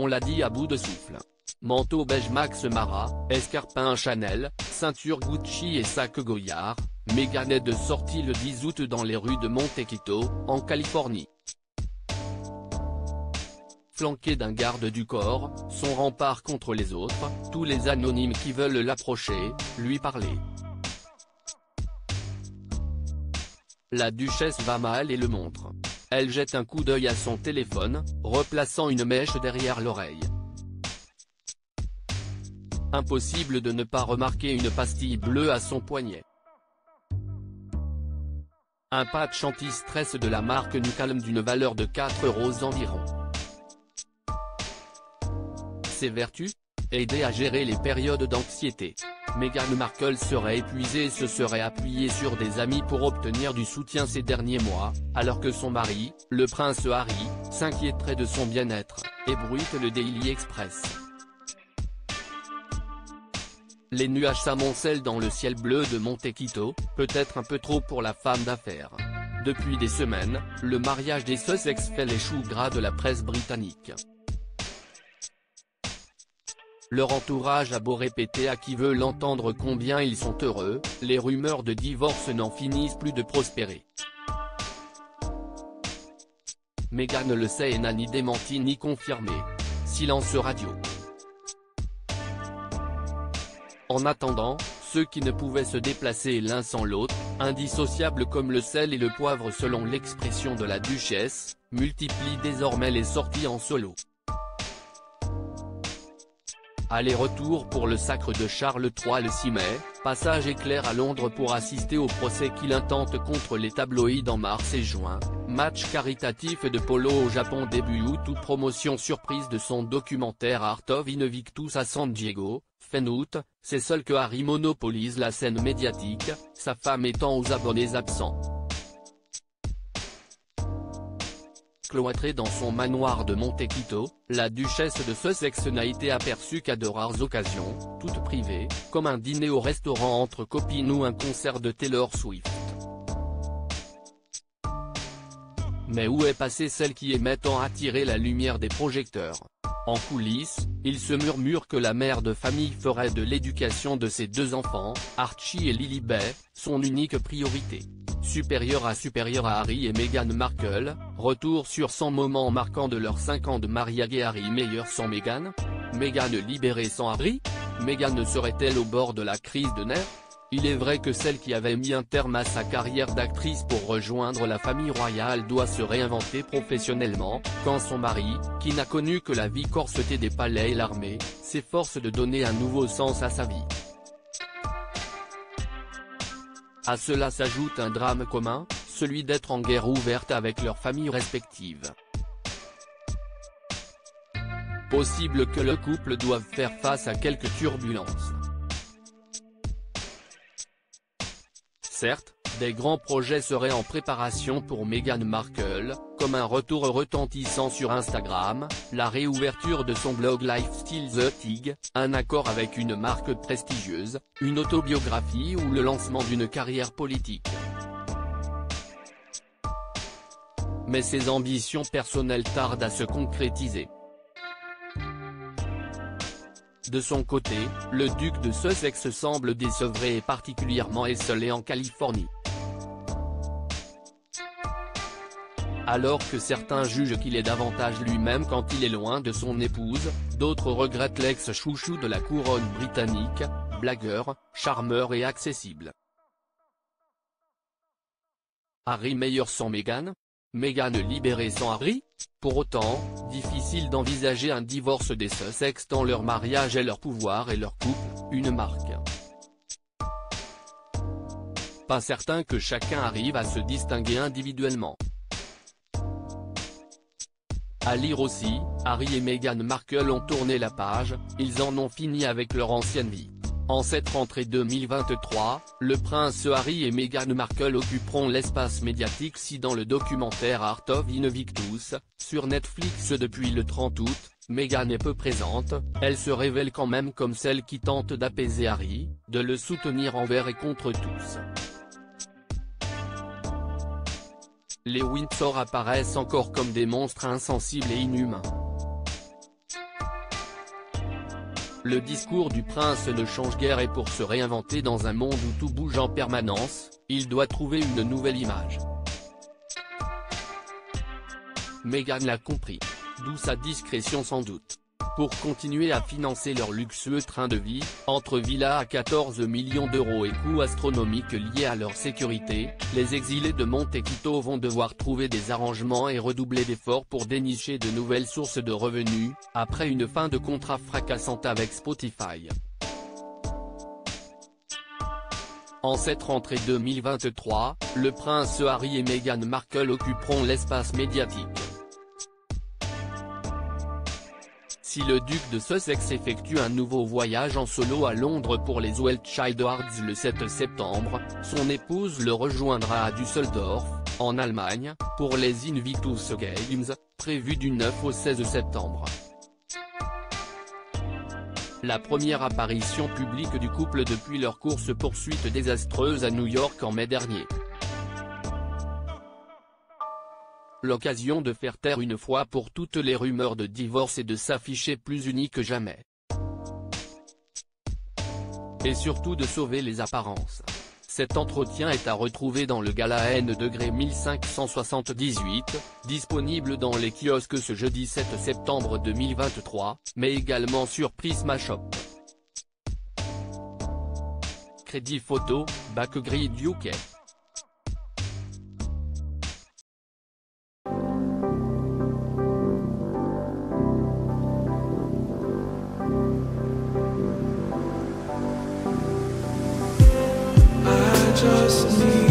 on l'a dit à bout de souffle. Manteau beige Max Mara, escarpin Chanel, ceinture Gucci et sac Goyard, Meghan est de sortie le 10 août dans les rues de Montecito, en Californie. Flanquée d'un garde du corps, son rempart contre les autres, tous les anonymes qui veulent l'approcher, lui parler. La duchesse va mal et le montre. Elle jette un coup d'œil à son téléphone, replaçant une mèche derrière l'oreille. Impossible de ne pas remarquer une pastille bleue à son poignet. Un patch anti-stress de la marque Nucalm d'une valeur de 4 € environ. Ses vertus ? Aider à gérer les périodes d'anxiété. Meghan Markle serait épuisée et se serait appuyée sur des amis pour obtenir du soutien ces derniers mois, alors que son mari, le prince Harry, s'inquiéterait de son bien-être, ébruite le Daily Express. Les nuages s'amoncellent dans le ciel bleu de Montecito, peut-être un peu trop pour la femme d'affaires. Depuis des semaines, le mariage des Sussex fait les choux gras de la presse britannique. Leur entourage a beau répéter à qui veut l'entendre combien ils sont heureux, les rumeurs de divorce n'en finissent plus de prospérer. Meghan le sait et n'a ni démenti ni confirmé. Silence radio. En attendant, ceux qui ne pouvaient se déplacer l'un sans l'autre, indissociables comme le sel et le poivre selon l'expression de la duchesse, multiplient désormais les sorties en solo. Aller-retour pour le sacre de Charles III le 6 mai, passage éclair à Londres pour assister au procès qu'il intente contre les tabloïds en mars et juin, match caritatif de polo au Japon début août ou promotion surprise de son documentaire Art of Invictus à San Diego, fin août, c'est seul que Harry monopolise la scène médiatique, sa femme étant aux abonnés absents. Cloîtrée dans son manoir de Montecito, la duchesse de Sussex n'a été aperçue qu'à de rares occasions, toutes privées, comme un dîner au restaurant entre copines ou un concert de Taylor Swift. Mais où est passée celle qui aimait tant attirer la lumière des projecteurs ? En coulisses, il se murmure que la mère de famille ferait de l'éducation de ses deux enfants, Archie et Lilibet, son unique priorité. Supérieur à Harry et Meghan Markle, retour sur 100 moments marquants de leurs 5 ans de mariage et Harry meilleur sans Meghan ? Meghan libérée sans Harry ? Meghan serait-elle au bord de la crise de nerfs ? Il est vrai que celle qui avait mis un terme à sa carrière d'actrice pour rejoindre la famille royale doit se réinventer professionnellement, quand son mari, qui n'a connu que la vie corsetée des palais et l'armée, s'efforce de donner un nouveau sens à sa vie. À cela s'ajoute un drame commun, celui d'être en guerre ouverte avec leurs familles respectives. Possible que le couple doive faire face à quelques turbulences. Certes, des grands projets seraient en préparation pour Meghan Markle, comme un retour retentissant sur Instagram, la réouverture de son blog Lifestyle The Tig, un accord avec une marque prestigieuse, une autobiographie ou le lancement d'une carrière politique. Mais ses ambitions personnelles tardent à se concrétiser. De son côté, le duc de Sussex semble désevré et particulièrement esselé en Californie. Alors que certains jugent qu'il est davantage lui-même quand il est loin de son épouse, d'autres regrettent l'ex-chouchou de la couronne britannique, blagueur, charmeur et accessible. Harry meilleur sans Meghan ? Meghan libérée sans Harry ? Pour autant, difficile d'envisager un divorce des Sussex tant leur mariage est leur pouvoir et leur couple, une marque. Pas certain que chacun arrive à se distinguer individuellement. À lire aussi, Harry et Meghan Markle ont tourné la page, ils en ont fini avec leur ancienne vie. En cette rentrée 2023, le prince Harry et Meghan Markle occuperont l'espace médiatique si dans le documentaire Art of Invictus, sur Netflix depuis le 30 août, Meghan est peu présente, elle se révèle quand même comme celle qui tente d'apaiser Harry, de le soutenir envers et contre tous. Les Windsor apparaissent encore comme des monstres insensibles et inhumains. Le discours du prince ne change guère et pour se réinventer dans un monde où tout bouge en permanence, il doit trouver une nouvelle image. Meghan l'a compris. D'où sa discrétion sans doute. Pour continuer à financer leur luxueux train de vie, entre villas à 14 millions d'euros et coûts astronomiques liés à leur sécurité, les exilés de Monte Quito vont devoir trouver des arrangements et redoubler d'efforts pour dénicher de nouvelles sources de revenus, après une fin de contrat fracassante avec Spotify. En cette rentrée 2023, le prince Harry et Meghan Markle occuperont l'espace médiatique. Si le duc de Sussex effectue un nouveau voyage en solo à Londres pour les Weltshire Awards le 7 septembre, son épouse le rejoindra à Düsseldorf, en Allemagne, pour les Invictus Games, prévus du 9 au 16 septembre. La première apparition publique du couple depuis leur course-poursuite désastreuse à New York en mai dernier. L'occasion de faire taire une fois pour toutes les rumeurs de divorce et de s'afficher plus unis que jamais. Et surtout de sauver les apparences. Cet entretien est à retrouver dans le gala N°1578, disponible dans les kiosques ce jeudi 7 septembre 2023, mais également sur Prisma Shop. Crédit photo, Backgrid UK. Just need